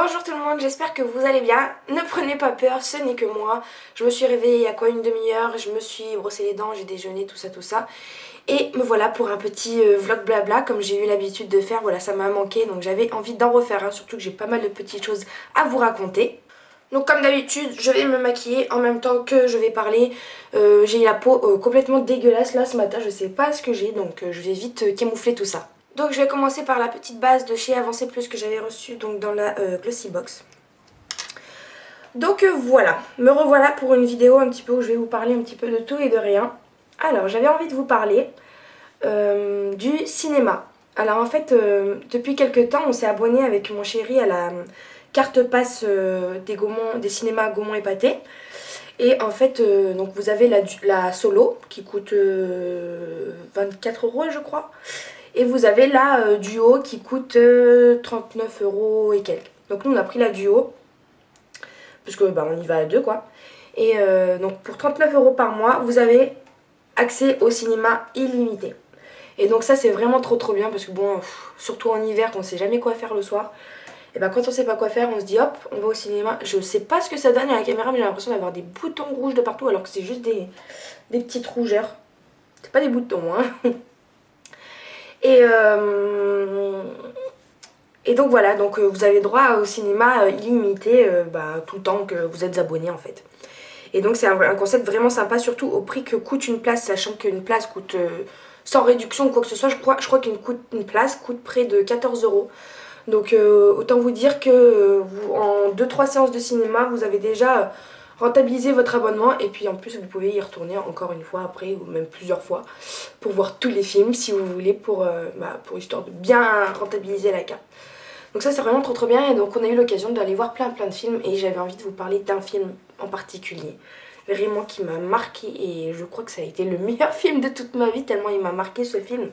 Bonjour tout le monde, j'espère que vous allez bien. Ne prenez pas peur, ce n'est que moi. Je me suis réveillée il y a quoi, une demi-heure, je me suis brossé les dents, j'ai déjeuné, tout ça, tout ça. Et me voilà pour un petit vlog blabla comme j'ai eu l'habitude de faire. Voilà, ça m'a manqué, donc j'avais envie d'en refaire un, surtout que j'ai pas mal de petites choses à vous raconter. Donc comme d'habitude, je vais me maquiller en même temps que je vais parler. J'ai la peau complètement dégueulasse là ce matin, je sais pas ce que j'ai, donc je vais vite camoufler tout ça. Donc je vais commencer par la petite base de chez Avancé Plus que j'avais reçue donc dans la Glossy Box. Donc voilà, me revoilà pour une vidéo un petit peu où je vais vous parler un petit peu de tout et de rien. Alors j'avais envie de vous parler du cinéma. Alors en fait, depuis quelques temps, on s'est abonné avec mon chéri à la carte passe des cinémas Gaumont et Pathé. Et en fait, donc vous avez la solo qui coûte 24 € je crois. Et vous avez la duo qui coûte 39 € et quelques. Donc nous on a pris la duo, parce que bah, on y va à deux quoi. Et donc pour 39 € par mois, vous avez accès au cinéma illimité. Et donc ça c'est vraiment trop bien parce que bon, surtout en hiver quand on sait jamais quoi faire le soir. Et bah quand on sait pas quoi faire, on se dit hop, on va au cinéma. Je sais pas ce que ça donne à la caméra, mais j'ai l'impression d'avoir des boutons rouges de partout alors que c'est juste des petites rougeurs. C'est pas des boutons hein. Et donc voilà, donc vous avez droit au cinéma illimité tout le temps que vous êtes abonné en fait. Et donc c'est un concept vraiment sympa, surtout au prix que coûte une place, sachant qu'une place coûte sans réduction ou quoi que ce soit, je crois qu'une place coûte près de 14 €. Donc autant vous dire que en 2-3 séances de cinéma, vous avez déjà rentabilisé votre abonnement et puis en plus vous pouvez y retourner encore une fois après ou même plusieurs fois pour voir tous les films si vous voulez pour histoire de bien rentabiliser la carte. Donc ça c'est vraiment trop bien et donc on a eu l'occasion d'aller voir plein de films et j'avais envie de vous parler d'un film en particulier vraiment qui m'a marqué et je crois que ça a été le meilleur film de toute ma vie tellement il m'a marqué ce film.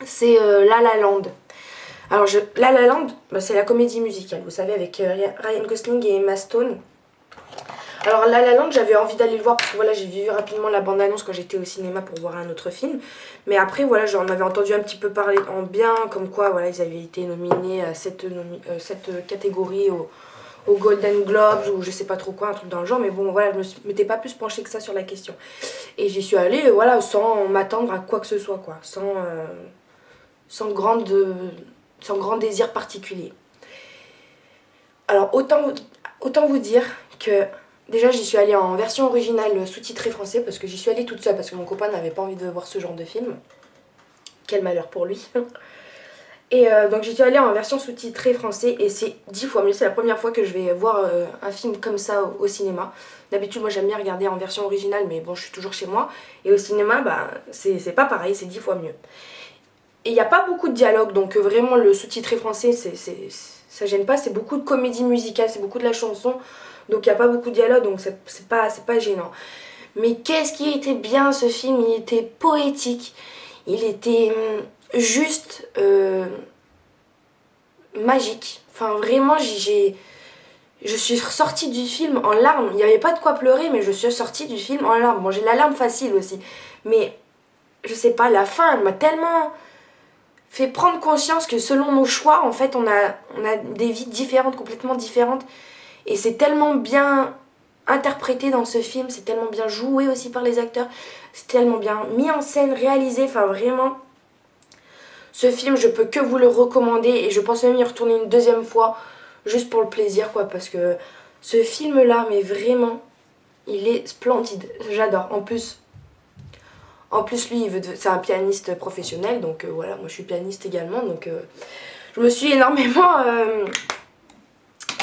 C'est La La Land. Alors La La Land, c'est la comédie musicale, vous savez, avec Ryan Gosling et Emma Stone. Alors La La Land, j'avais envie d'aller le voir parce que voilà, j'ai vu rapidement la bande-annonce quand j'étais au cinéma pour voir un autre film. Mais après voilà, j'en avais entendu un petit peu parler en bien, comme quoi voilà, ils avaient été nominés à cette catégorie au Golden Globes ou je sais pas trop quoi, un truc dans le genre. Mais bon voilà, je m'étais pas plus penchée que ça sur la question. Et j'y suis allée voilà, sans m'attendre à quoi que ce soit quoi, sans grand désir particulier. Alors autant vous dire que déjà j'y suis allée en version originale sous-titrée français parce que j'y suis allée toute seule parce que mon copain n'avait pas envie de voir ce genre de film. Quel malheur pour lui. Et donc j'y suis allée en version sous-titrée français et c'est 10 fois mieux. C'est la première fois que je vais voir un film comme ça au cinéma. D'habitude moi j'aime bien regarder en version originale mais bon je suis toujours chez moi. Et au cinéma c'est pas pareil, c'est 10 fois mieux. Et il n'y a pas beaucoup de dialogue donc vraiment le sous-titré français ça gêne pas. C'est beaucoup de comédie musicale, c'est beaucoup de la chanson. Donc il n'y a pas beaucoup de dialogue, donc c'est pas gênant. Mais qu'est-ce qui était bien ce film, il était poétique, il était juste magique. Enfin vraiment, je suis sortie du film en larmes. Il n'y avait pas de quoi pleurer, mais je suis sortie du film en larmes. Bon, j'ai la larme facile aussi. Mais je sais pas, la fin, elle m'a tellement fait prendre conscience que selon nos choix, en fait, on a des vies différentes, complètement différentes. Et c'est tellement bien interprété dans ce film, c'est tellement bien joué aussi par les acteurs, c'est tellement bien mis en scène, réalisé, enfin vraiment, ce film je peux que vous le recommander et je pense même y retourner une deuxième fois, juste pour le plaisir quoi, parce que ce film là, mais vraiment, il est splendide, j'adore. En plus lui, c'est un pianiste professionnel, donc voilà, moi je suis pianiste également, donc je me suis énormément...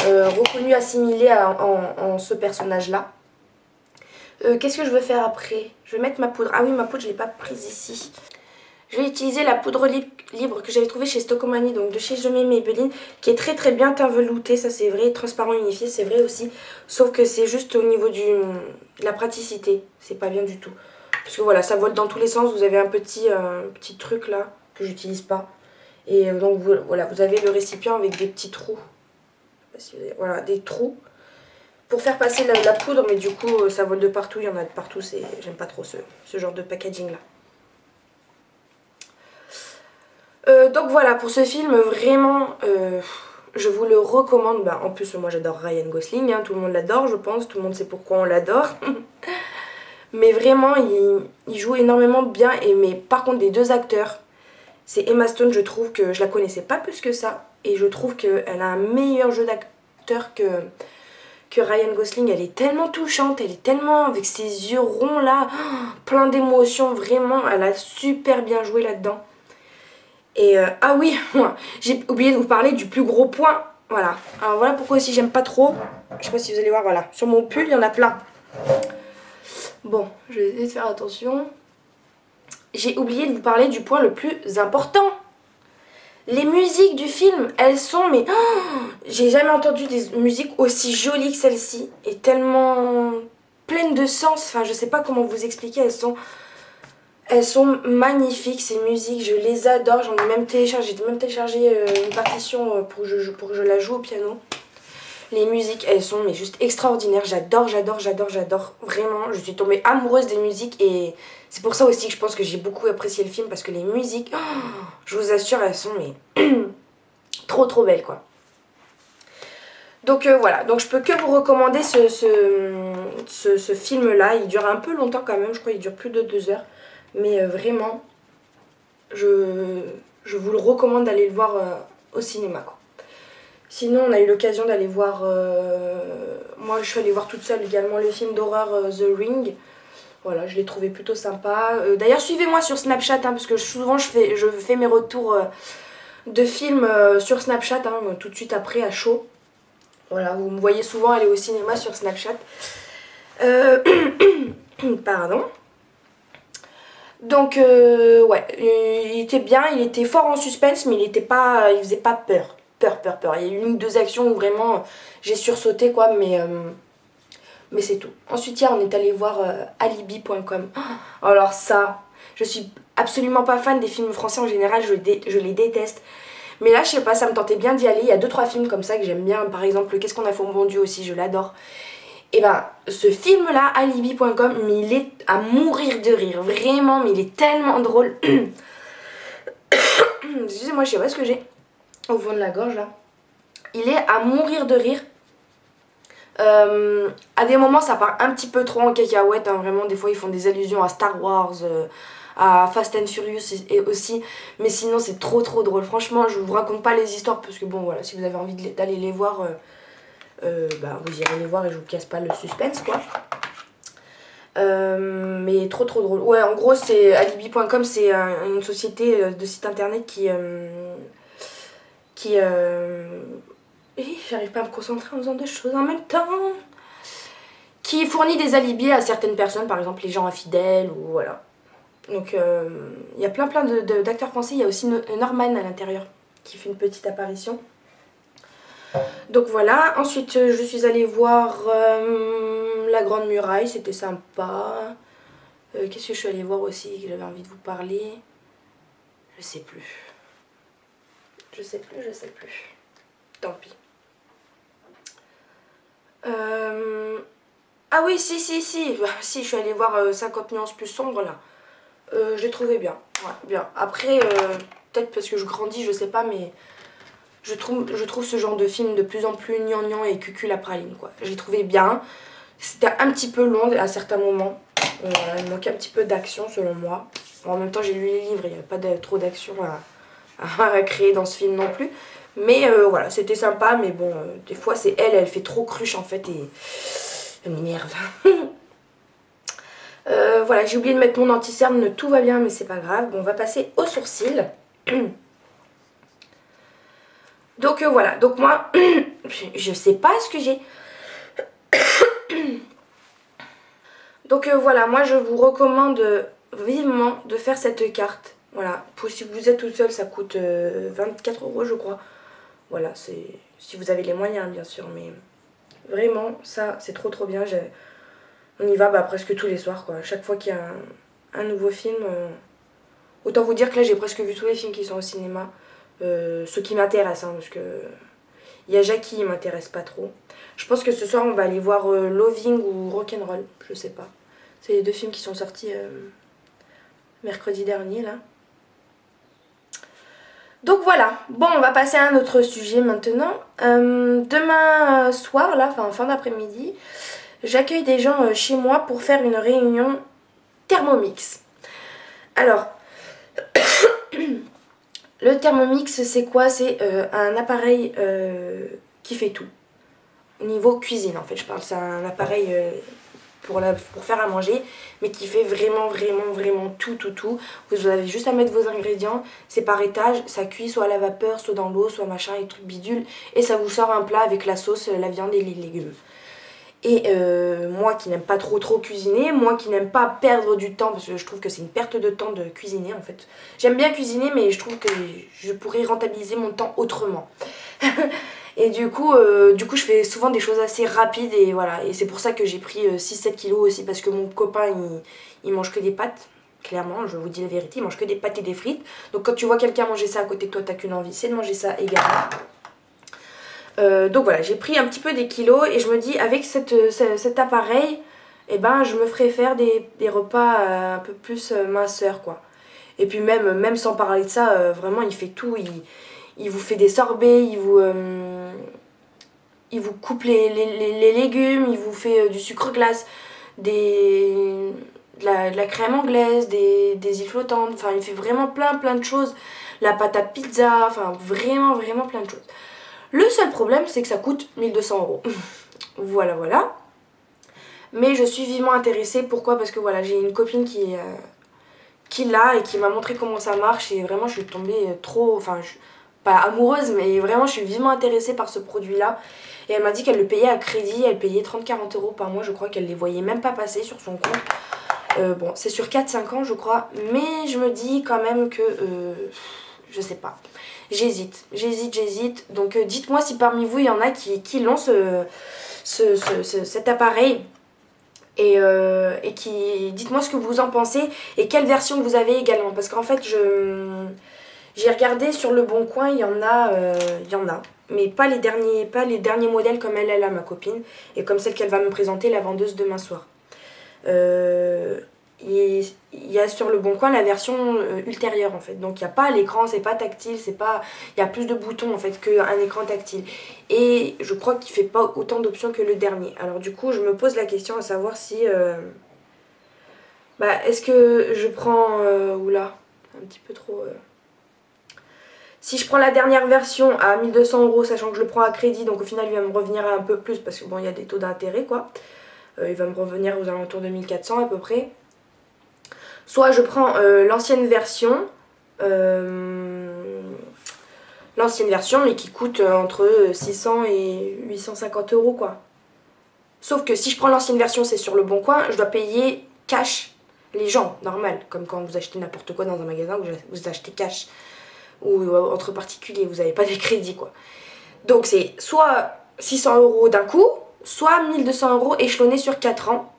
reconnue, assimilée en ce personnage-là. Qu'est-ce que je veux faire après? Je vais mettre ma poudre. Ah oui, ma poudre, je ne l'ai pas prise ici. Je vais utiliser la poudre libre que j'avais trouvée chez Stockomanie, donc de chez Je mets Maybelline, qui est très bien teint velouté, ça c'est vrai, transparent unifié, c'est vrai aussi. Sauf que c'est juste au niveau de la praticité, c'est pas bien du tout. Parce que voilà, ça vole dans tous les sens, vous avez un petit truc là, que j'utilise pas. Et donc voilà, vous avez le récipient avec des petits trous. Voilà, des trous pour faire passer la poudre, mais du coup ça vole de partout, il y en a de partout, j'aime pas trop ce genre de packaging là. Donc voilà, pour ce film vraiment je vous le recommande. Bah, en plus, moi j'adore Ryan Gosling, hein, tout le monde l'adore, je pense, tout le monde sait pourquoi on l'adore. Mais vraiment, il joue énormément bien. Mais par contre, des deux acteurs, c'est Emma Stone, je trouve que je la connaissais pas plus que ça. Et je trouve qu'elle a un meilleur jeu d'acteur que Ryan Gosling. Elle est tellement touchante, elle est tellement avec ses yeux ronds là, plein d'émotions, vraiment. Elle a super bien joué là-dedans. Et ah oui, j'ai oublié de vous parler du plus gros point. Voilà. Alors voilà pourquoi aussi j'aime pas trop. Je sais pas si vous allez voir, voilà. Sur mon pull, il y en a plein. Bon, je vais essayer de faire attention. J'ai oublié de vous parler du point le plus important. Les musiques du film, elles sont, mais j'ai jamais entendu des musiques aussi jolies que celle-ci. Et tellement pleines de sens. Enfin, je sais pas comment vous expliquer. Elles sont magnifiques, ces musiques. Je les adore. J'en ai même téléchargé. J'ai même téléchargé une partition pour que je la joue au piano. Les musiques, elles sont mais juste extraordinaires. J'adore, j'adore, j'adore, j'adore. Vraiment, je suis tombée amoureuse des musiques. Et c'est pour ça aussi que je pense que j'ai beaucoup apprécié le film. Parce que les musiques, je vous assure, elles sont mais trop trop belles, quoi. Donc voilà, donc je peux que vous recommander ce film-là. Il dure un peu longtemps quand même. Je crois qu'il dure plus de 2 heures. Mais vraiment, je vous le recommande d'aller le voir au cinéma, quoi. Sinon, on a eu l'occasion d'aller voir... moi, je suis allée voir toute seule également le film d'horreur The Ring. Voilà, je l'ai trouvé plutôt sympa. D'ailleurs, suivez-moi sur Snapchat, hein, parce que souvent, je fais mes retours de films sur Snapchat, hein, tout de suite après, à chaud. Voilà, vous me voyez souvent aller au cinéma sur Snapchat. Pardon. Donc, ouais, il était bien, il était fort en suspense, mais il faisait pas peur. Peur. Il y a eu une ou deux actions où vraiment j'ai sursauté, quoi, mais c'est tout. Ensuite, hier, on est allé voir alibi.com. Alors ça, je suis absolument pas fan des films français en général, je les déteste. Mais là, je sais pas, ça me tentait bien d'y aller. Il y a 2-3 films comme ça que j'aime bien. Par exemple, Qu'est-ce qu'on a fait au bon Dieu aussi, je l'adore. Et ben, ce film-là, alibi.com, mais il est à mourir de rire. Vraiment, mais il est tellement drôle. Excusez-moi, je sais pas ce que j'ai au fond de la gorge, là. Il est à mourir de rire. À des moments, ça part un petit peu trop en cacahuète. Hein, vraiment, des fois, ils font des allusions à Star Wars, à Fast and Furious et aussi. Mais sinon, c'est trop trop drôle. Franchement, je vous raconte pas les histoires parce que bon, voilà, si vous avez envie d'aller les voir... bah, vous irez les voir et je vous casse pas le suspense, quoi. Mais trop trop drôle. Ouais, en gros, c'est alibi.com, c'est une société de site internet qui j'arrive pas à me concentrer en faisant deux choses en même temps. Qui fournit des alibis à certaines personnes, par exemple les gens infidèles ou voilà. Donc il y a plein d'acteurs français. Il y a aussi Norman à l'intérieur qui fait une petite apparition. Donc voilà, ensuite je suis allée voir La Grande Muraille, c'était sympa. Qu'est-ce que je suis allée voir aussi que j'avais envie de vous parler? Je sais plus. Je sais plus. Tant pis. Ah oui, si. Bah, si, je suis allée voir 50 nuances plus sombres là. Je l'ai trouvé bien. Ouais, bien. Après, peut-être parce que je grandis, je sais pas, mais... Je trouve ce genre de film de plus en plus gnangnan et cucul à praline, quoi. Je l'ai trouvé bien. C'était un petit peu long à certains moments. Il manquait un petit peu d'action selon moi. En même temps, j'ai lu les livres, il n'y avait pas trop d'action à créer dans ce film non plus. Mais voilà, c'était sympa, mais bon, des fois, c'est elle fait trop cruche en fait et elle m'énerve. Voilà, j'ai oublié de mettre mon anti-cerne, tout va bien, mais c'est pas grave. Bon, on va passer aux sourcils. Donc voilà, donc moi, je sais pas ce que j'ai. Donc voilà, moi je vous recommande vivement de faire cette carte. Voilà, si vous êtes toute seule, ça coûte 24 € je crois. Voilà, c'est si vous avez les moyens bien sûr, mais vraiment ça c'est trop trop bien. On y va presque tous les soirs, quoi. Chaque fois qu'il y a un nouveau film, autant vous dire que là j'ai presque vu tous les films qui sont au cinéma. Ceux qui m'intéressent, hein, parce que il y a Jackie, il m'intéresse pas trop. Je pense que ce soir on va aller voir Loving ou Rock'n'Roll, je sais pas. C'est les deux films qui sont sortis mercredi dernier là. Donc voilà, bon on va passer à un autre sujet maintenant. Demain soir, là, enfin fin d'après-midi, j'accueille des gens chez moi pour faire une réunion Thermomix. Alors, le Thermomix c'est quoi? C'est un appareil qui fait tout. Au niveau cuisine en fait, je parle, c'est un appareil pour faire à manger, mais qui fait vraiment tout. Vous avez juste à mettre vos ingrédients, c'est par étage, ça cuit soit à la vapeur, soit dans l'eau, soit machin et trucs bidule, et ça vous sort un plat avec la sauce, la viande et les légumes. Et moi qui n'aime pas trop cuisiner, moi qui n'aime pas perdre du temps, parce que je trouve que c'est une perte de temps de cuisiner en fait. J'aime bien cuisiner, mais je trouve que je pourrais rentabiliser mon temps autrement. Et du coup, je fais souvent des choses assez rapides et voilà. Et c'est pour ça que j'ai pris 6-7 kilos aussi, parce que mon copain, il mange que des pâtes. Clairement, je vous dis la vérité, il mange que des pâtes et des frites. Donc quand tu vois quelqu'un manger ça à côté de toi, t'as qu'une envie, c'est de manger ça également. Donc voilà, j'ai pris un petit peu des kilos et je me dis, avec cet appareil, eh ben, je me ferai faire des repas un peu plus minceurs, quoi. Et puis même sans parler de ça, vraiment, il fait tout. Il vous fait des sorbets, il vous coupe les légumes, il vous fait du sucre glace, de la crème anglaise, des îles flottantes. Enfin, il fait vraiment plein de choses. La pâte à pizza, enfin, vraiment plein de choses. Le seul problème, c'est que ça coûte 1 200 €. Voilà. Mais je suis vivement intéressée. Pourquoi? Parce que voilà, j'ai une copine qui l'a et qui m'a montré comment ça marche. Et vraiment, je suis tombée trop... Enfin, pas amoureuse, mais vraiment, je suis vivement intéressée par ce produit-là. Et elle m'a dit qu'elle le payait à crédit. Elle payait 30-40 € par mois. Je crois qu'elle les voyait même pas passer sur son compte. Bon, c'est sur 4-5 ans, je crois. Mais je me dis quand même que... je sais pas. J'hésite. Donc dites-moi si parmi vous, il y en a qui l'ont cet appareil. Et qui dites-moi ce que vous en pensez et quelle version vous avez également. Parce qu'en fait, j'ai regardé sur le Bon Coin, il y en a. Mais pas les derniers modèles comme elle a, ma copine. Et comme celle qu'elle va me présenter, la vendeuse demain soir. Il y a sur le Bon Coin la version ultérieure en fait. Donc il n'y a pas l'écran, c'est pas tactile, il y a plus de boutons en fait qu'un écran tactile. Et je crois qu'il fait pas autant d'options que le dernier. Alors du coup je me pose la question à savoir si... est-ce que je prends... oula, un petit peu trop... Si je prends la dernière version à 1 200 €, sachant que je le prends à crédit, donc au final il va me revenir à un peu plus parce que bon il y a des taux d'intérêt quoi. Il va me revenir aux alentours de 1 400 à peu près. Soit je prends l'ancienne version, mais qui coûte entre 600 et 850 € quoi. Sauf que si je prends l'ancienne version, c'est sur le Bon Coin, je dois payer cash les gens, normal, comme quand vous achetez n'importe quoi dans un magasin, vous achetez cash, ou entre particuliers, vous n'avez pas des crédits quoi. Donc c'est soit 600 € d'un coup, soit 1 200 € échelonnés sur 4 ans.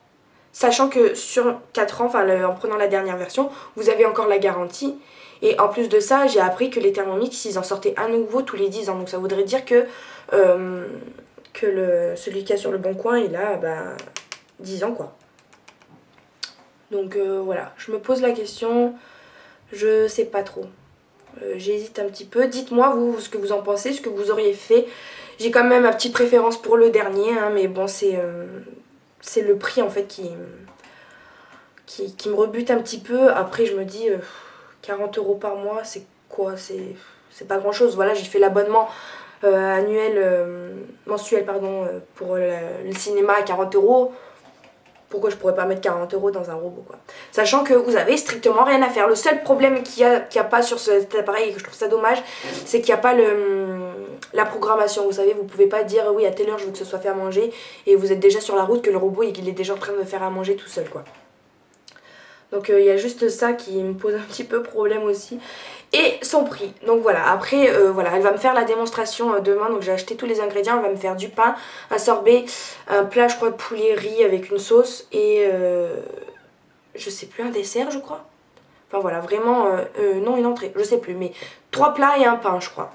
Sachant que sur 4 ans, enfin en prenant la dernière version, vous avez encore la garantie. Et en plus de ça, j'ai appris que les Thermomix, ils en sortaient un nouveau tous les 10 ans. Donc ça voudrait dire que celui qui a sur le Bon Coin, il a 10 ans quoi. Donc voilà, je me pose la question, je sais pas trop. J'hésite un petit peu. Dites-moi vous ce que vous en pensez, ce que vous auriez fait. J'ai quand même ma petite préférence pour le dernier, hein, mais bon c'est le prix en fait qui me rebute un petit peu. Après je me dis 40 € par mois c'est quoi, c'est pas grand chose. Voilà, j'ai fait l'abonnement mensuel pardon, pour le cinéma à 40 €. Pourquoi je pourrais pas mettre 40 € dans un robot quoi. Sachant que vous avez strictement rien à faire. Le seul problème qu'il y a pas sur cet appareil et que je trouve ça dommage, c'est qu'il n'y a pas la programmation. Vous savez, vous pouvez pas dire oui à telle heure je veux que ce soit fait à manger et vous êtes déjà sur la route que le robot il est déjà en train de me faire à manger tout seul quoi. Donc il y a juste ça qui me pose un petit peu problème aussi. Et son prix. Donc voilà, après voilà, elle va me faire la démonstration demain. Donc j'ai acheté tous les ingrédients. Elle va me faire du pain, un sorbet, un plat je crois de poulet riz avec une sauce et je sais plus, un dessert je crois. Enfin voilà, vraiment, non une entrée, je sais plus, mais 3 plats et un pain je crois.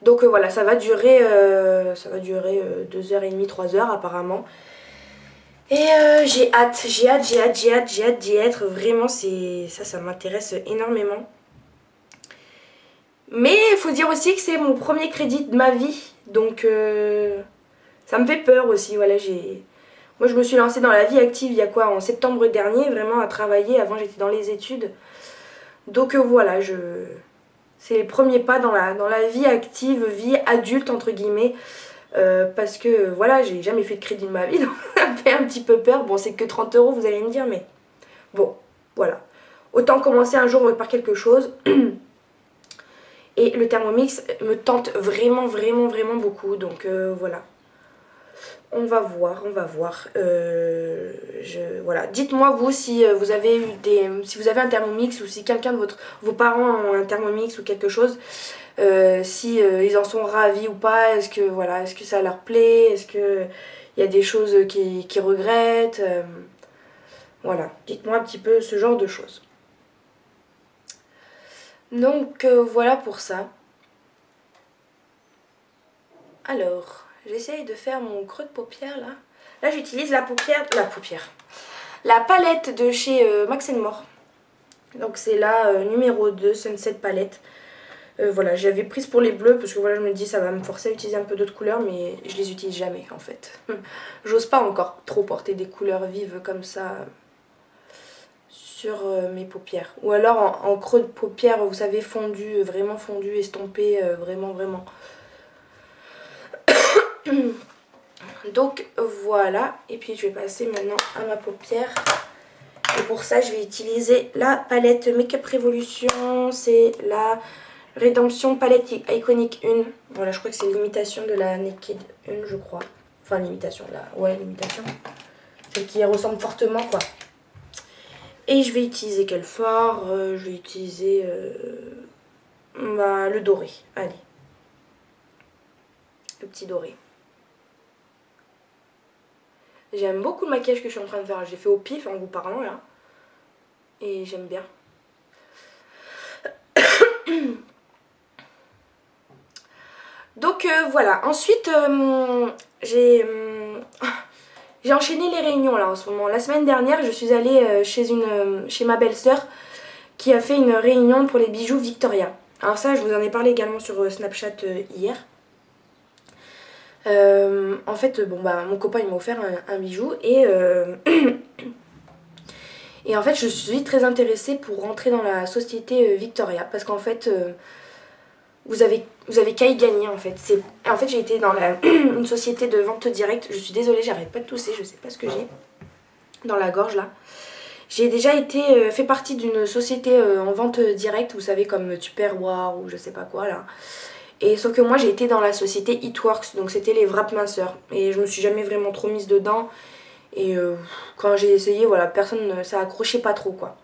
Donc voilà, ça va durer 2h30, 3h apparemment. Et j'ai hâte d'y être. Vraiment, ça m'intéresse énormément. Mais il faut dire aussi que c'est mon premier crédit de ma vie. Donc ça me fait peur aussi. Voilà, moi je me suis lancée dans la vie active il y a quoi, en septembre dernier, vraiment à travailler. Avant j'étais dans les études. Donc voilà, c'est les premiers pas dans la vie active, vie adulte entre guillemets. Parce que voilà, j'ai jamais fait de crédit de ma vie, donc ça me fait un petit peu peur. Bon, c'est que 30 euros, vous allez me dire, mais bon, voilà. Autant commencer un jour par quelque chose. Et le Thermomix me tente vraiment, vraiment, vraiment beaucoup. Donc voilà. On va voir, on va voir. Voilà. Dites-moi vous si vous avez eu si vous avez un Thermomix ou si quelqu'un de vos parents ont un Thermomix ou quelque chose. Si ils en sont ravis ou pas. Est-ce que ça leur plaît? Est-ce que il y a des choses qu'ils regrettent? Voilà. Dites-moi un petit peu ce genre de choses. Donc voilà pour ça. Alors, j'essaye de faire mon creux de paupière là. Là j'utilise la palette de chez Max More. Donc c'est la numéro 2 Sunset Palette. Voilà, j'avais prise pour les bleus parce que voilà, je me dis ça va me forcer à utiliser un peu d'autres couleurs, mais je les utilise jamais en fait. J'ose pas encore trop porter des couleurs vives comme ça sur mes paupières. Ou alors en creux de paupière, vous savez, fondu, vraiment fondu, estompé, vraiment, vraiment. Donc voilà, et puis je vais passer maintenant à ma paupière. Et pour ça, je vais utiliser la palette Makeup Revolution. C'est la Redemption Palette Iconic 1. Voilà, je crois que c'est l'imitation de la Naked 1, je crois. Enfin, l'imitation, là. Ouais, l'imitation. Celle qui ressemble fortement, quoi. Et je vais utiliser quel fard? Je vais utiliser le doré. Allez. Le petit doré. J'aime beaucoup le maquillage que je suis en train de faire. J'ai fait au pif en vous parlant, là. Et j'aime bien. Donc voilà, ensuite j'ai enchaîné les réunions là en ce moment. La semaine dernière je suis allée chez ma belle-sœur qui a fait une réunion pour les bijoux Victoria. Alors ça je vous en ai parlé également sur Snapchat hier. En fait mon copain il m'a offert un bijou et et en fait je suis très intéressée pour rentrer dans la société Victoria parce qu'en fait vous avez qu'à y gagner en fait. En fait j'ai été dans une société de vente directe. Je suis désolée, j'arrête pas de tousser, je sais pas ce que j'ai dans la gorge là. J'ai déjà été fait partie d'une société en vente directe, vous savez comme Tupperware ou je sais pas quoi là. Et sauf que moi j'ai été dans la société It Works, donc c'était les wraps minceurs. Et je me suis jamais vraiment trop mise dedans. Et quand j'ai essayé, voilà, ça accrochait pas trop quoi.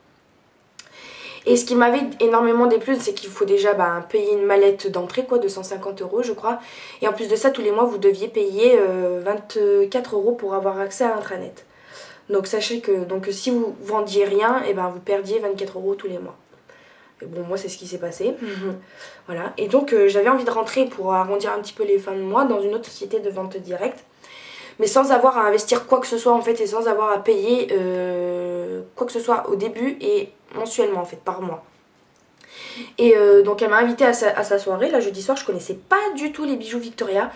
Et ce qui m'avait énormément déplu, c'est qu'il faut déjà payer une mallette d'entrée, quoi, de 150 euros, je crois. Et en plus de ça, tous les mois, vous deviez payer 24 euros pour avoir accès à l'intranet. Donc sachez que si vous vendiez rien, et vous perdiez 24 euros tous les mois. Et bon, moi, c'est ce qui s'est passé. Voilà. Et donc, j'avais envie de rentrer pour arrondir un petit peu les fins de mois dans une autre société de vente directe. Mais sans avoir à investir quoi que ce soit, en fait, et sans avoir à payer quoi que ce soit au début et mensuellement en fait, par mois. Et donc elle m'a invitée à sa soirée, là jeudi soir. Je connaissais pas du tout les bijoux Victoria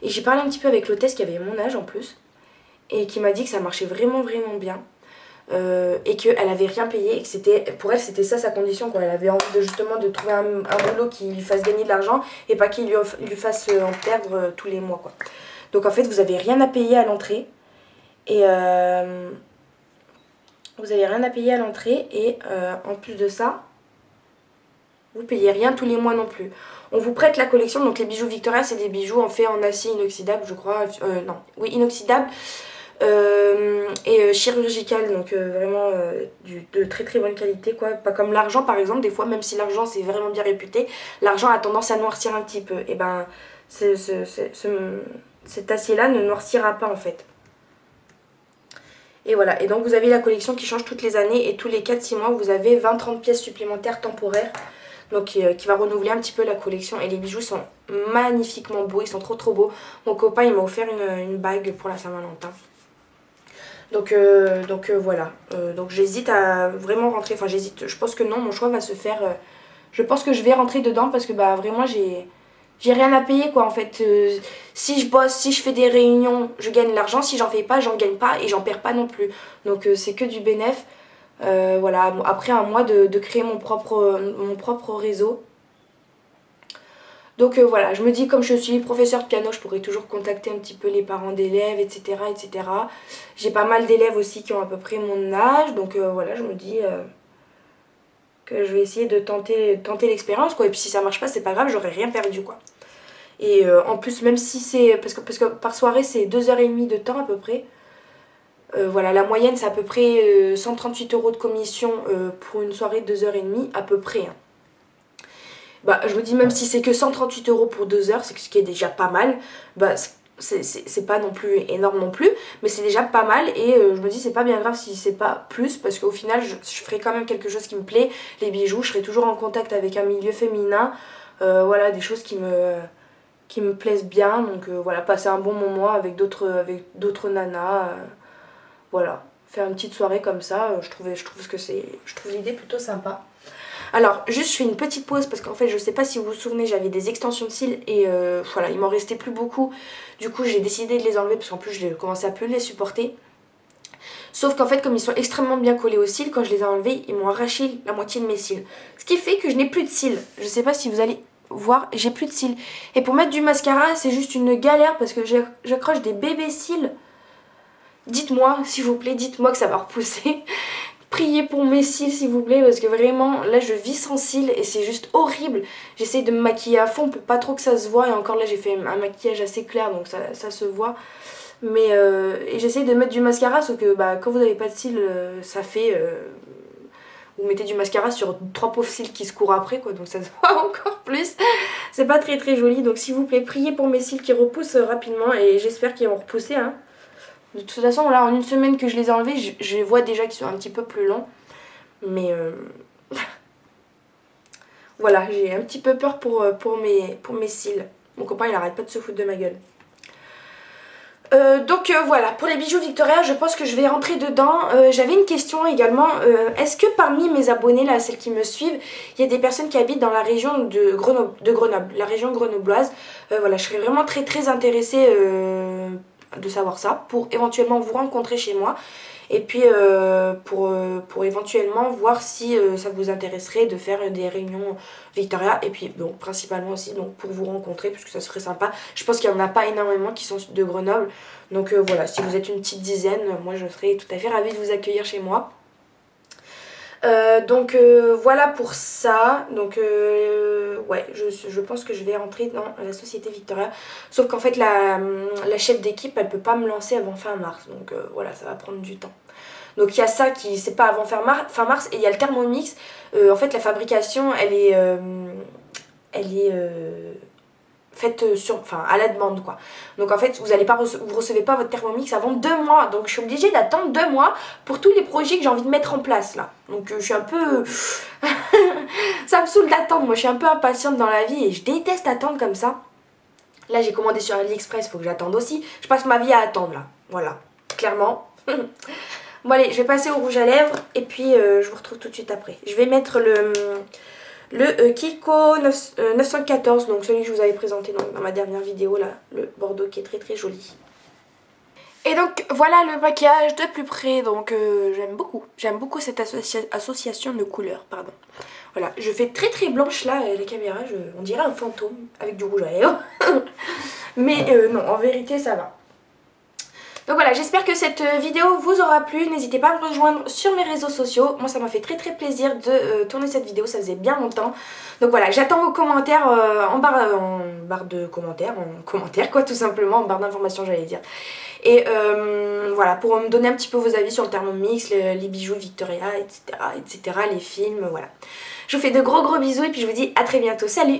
et j'ai parlé un petit peu avec l'hôtesse qui avait mon âge en plus et qui m'a dit que ça marchait vraiment vraiment bien et qu'elle avait rien payé et que pour elle c'était ça sa condition quoi. Elle avait envie justement de trouver un boulot qui lui fasse gagner de l'argent et pas qui lui fasse en perdre tous les mois quoi. Donc en fait vous avez rien à payer à l'entrée et en plus de ça, vous payez rien tous les mois non plus. On vous prête la collection, donc les bijoux Victoria, c'est des bijoux faits en acier inoxydable, je crois. Inoxydable et chirurgical, donc vraiment de très très bonne qualité, quoi. Pas comme l'argent par exemple, des fois, même si l'argent c'est vraiment bien réputé, l'argent a tendance à noircir un petit peu. Et cet acier-là ne noircira pas en fait. Et voilà, et donc vous avez la collection qui change toutes les années et tous les 4-6 mois vous avez 20-30 pièces supplémentaires temporaires. Donc qui va renouveler un petit peu la collection et les bijoux sont magnifiquement beaux, ils sont trop trop beaux. Mon copain il m'a offert une bague pour la Saint-Valentin. Donc voilà, donc j'hésite à vraiment rentrer, je pense que non, mon choix va se faire je pense que je vais rentrer dedans parce que bah vraiment j'ai rien à payer quoi en fait. Si je bosse, si je fais des réunions, je gagne de l'argent. Si j'en fais pas, j'en gagne pas et j'en perds pas non plus. Donc c'est que du bénéf. Voilà, bon, après à moi de créer mon propre réseau. Donc voilà, je me dis comme je suis professeur de piano, je pourrais toujours contacter un petit peu les parents d'élèves, etc. etc. J'ai pas mal d'élèves aussi qui ont à peu près mon âge. Donc voilà, je me dis que je vais essayer de tenter l'expérience quoi. Et puis si ça marche pas, c'est pas grave, j'aurais rien perdu quoi. Et en plus, même si c'est... Parce que par soirée, c'est 2h30 de temps à peu près. Voilà, la moyenne, c'est à peu près 138 € de commission pour une soirée de 2h30, à peu près. Hein. Bah, je vous dis, même si c'est que 138 € pour 2 heures, c'est ce qui est déjà pas mal. Bah, c'est pas non plus énorme non plus, mais c'est déjà pas mal. Et je me dis, c'est pas bien grave si c'est pas plus, parce qu'au final, je ferai quand même quelque chose qui me plaît. Les bijoux, je serai toujours en contact avec un milieu féminin. Voilà, des choses qui me plaisent bien. Donc voilà, passer un bon moment avec d'autres nanas. Voilà, faire une petite soirée comme ça, je trouve l'idée plutôt sympa. Alors, juste je fais une petite pause parce qu'en fait, je sais pas si vous vous souvenez, j'avais des extensions de cils et voilà, il m'en restait plus beaucoup. Du coup, j'ai décidé de les enlever parce qu'en plus, je commençais à plus les supporter. Sauf qu'en fait, comme ils sont extrêmement bien collés aux cils, quand je les ai enlevés, ils m'ont arraché la moitié de mes cils. Ce qui fait que je n'ai plus de cils. Je sais pas si vous allez voir, j'ai plus de cils. Et pour mettre du mascara, c'est juste une galère parce que j'accroche des bébés cils. Dites-moi, s'il vous plaît, dites-moi que ça va repousser. Priez pour mes cils s'il vous plaît parce que vraiment là je vis sans cils et c'est juste horrible. J'essaye de me maquiller à fond pour pas trop que ça se voit et encore là j'ai fait un maquillage assez clair donc ça se voit. Mais et j'essaye de mettre du mascara sauf que bah, quand vous n'avez pas de cils ça fait... vous mettez du mascara sur 3 pauvres cils qui se courent après quoi donc ça se voit encore plus. C'est pas très très joli donc s'il vous plaît priez pour mes cils qui repoussent rapidement et j'espère qu'ils vont repousser hein. De toute façon, là, en une semaine que je les ai enlevés, je vois déjà qu'ils sont un petit peu plus longs. Mais voilà, j'ai un petit peu peur pour mes cils. Mon copain, il arrête pas de se foutre de ma gueule. Donc voilà, pour les bijoux Victoria, je pense que je vais rentrer dedans. J'avais une question également. Est-ce que parmi mes abonnés, là, celles qui me suivent, il y a des personnes qui habitent dans la région de Grenoble, la région grenobloise. Voilà, je serais vraiment très très intéressée de savoir ça pour éventuellement vous rencontrer chez moi et puis pour éventuellement voir si ça vous intéresserait de faire des réunions Victoria et puis donc principalement aussi donc pour vous rencontrer puisque ça serait sympa. Je pense qu'il n'y en a pas énormément qui sont de Grenoble donc voilà, si vous êtes une petite dizaine, moi je serais tout à fait ravie de vous accueillir chez moi. Donc voilà pour ça. Donc ouais, je pense que je vais rentrer dans la société Victoria. Sauf qu'en fait la chef d'équipe elle peut pas me lancer avant fin mars. Donc voilà, ça va prendre du temps. Donc il y a ça qui c'est pas avant fin mars et il y a le Thermomix. En fait la fabrication elle est faite à la demande quoi. Donc en fait vous recevez pas votre Thermomix avant 2 mois. Donc je suis obligée d'attendre 2 mois pour tous les projets que j'ai envie de mettre en place là. Donc je suis un peu... ça me saoule d'attendre. Moi je suis un peu impatiente dans la vie et je déteste attendre comme ça. Là j'ai commandé sur AliExpress, faut que j'attende aussi. Je passe ma vie à attendre là. Voilà, clairement. Bon allez, je vais passer au rouge à lèvres et puis je vous retrouve tout de suite après. Je vais mettre le Kiko 914, donc celui que je vous avais présenté dans ma dernière vidéo là, le bordeaux qui est très très joli. Et donc voilà le maquillage de plus près, donc j'aime beaucoup cette association de couleurs, pardon. Voilà, je fais très très blanche là, les caméras, on dirait un fantôme avec du rouge à lèvres. Mais non, en vérité ça va. Donc voilà, j'espère que cette vidéo vous aura plu. N'hésitez pas à me rejoindre sur mes réseaux sociaux. Moi ça m'a fait très très plaisir de tourner cette vidéo, ça faisait bien longtemps. Donc voilà, j'attends vos commentaires en barre de commentaires, en commentaire quoi tout simplement, en barre d'informations j'allais dire. Et voilà, pour me donner un petit peu vos avis sur le Thermomix, les bijoux Victoria, etc., etc., les films, voilà. Je vous fais de gros bisous et puis je vous dis à très bientôt, salut!